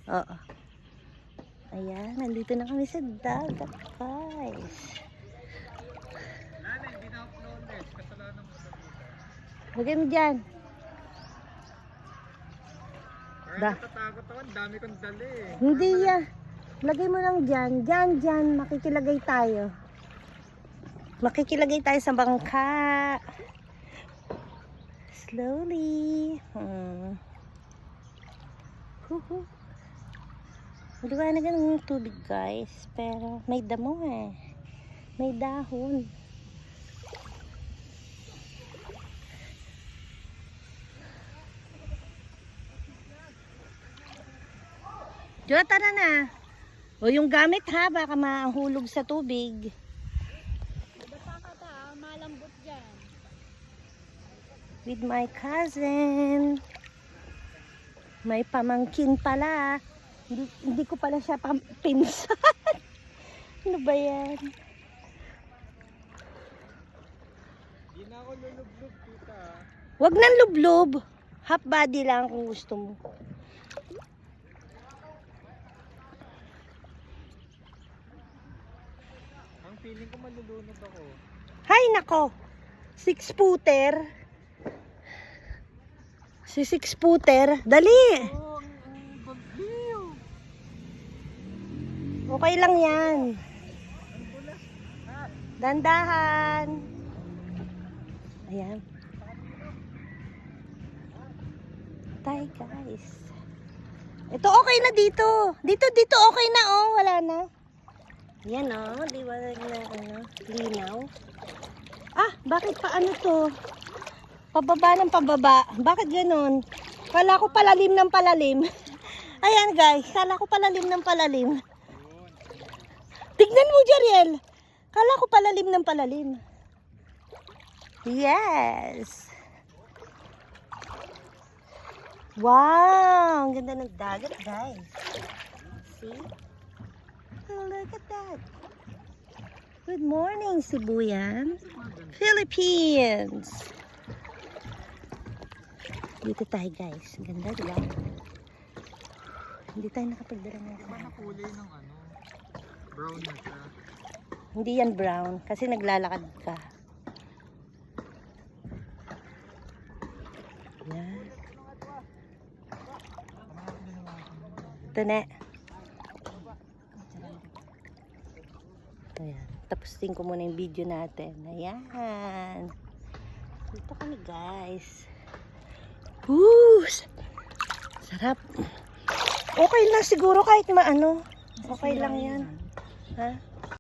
Oo. Ayan, nandito na kami sa dagat, guys. Nanay, hindi na uploaded. Kasalanan mo sa dito. Lagay mo dyan. Kaya Da. natatakot ako. Ang dami kong dali eh. Hindi yan. Lagay mo lang dyan. Dyan. Makikilagay tayo. Makikilagay tayo sa bangka. Slowly. Huhu. Maliwanag ang tubig, guys. Pero may damo eh. May dahon. Jo, tara na. O yung gamit ha, baka mahulog sa tubig. Bata ka ta, malambot dyan. With my cousin. May pamangkin pala. Hindi ko pala siya pinsan. Ano ba yan? Hindi na ako lulublob, tita. Wag nang lublob. Half body lang kung gusto mo. Ang feeling ko malulunod ako. Hay nako. 6-footer. Si 6-footer. Dali. Oh, ang bagyo. Okay lang yan. Ang bulas. Ah, Dandahan. Ayan. Tay guys. Ito okay na dito. Dito okay na oh. Wala na. Yan oh. Di ba na ano, linaw. Ah, bakit pa ano to? Pababa ng pababa. Bakit ganun? Kala ko palalim ng palalim. Ayan guys. Kala ko palalim ng palalim. Tignan mo, Jariel. Kala ko palalim ng palalim. Yes. Wow. Ang ganda ng dagat, guys. See? Oh, look at that. Good morning, Sibuyan. Philippines. Dito tayo, guys. Ganda, diba? Hindi tayo nakapagdala ng iba na kulay ng ano. Brown na siya. Hindi yan brown kasi naglalakad ka. Yan. Ito na. Ayan. Tapusin ko muna yung video natin. Ayan. Dito kami guys. Woo! Sarap. Okay lang siguro kahit maano. Okay lang yan. Ha?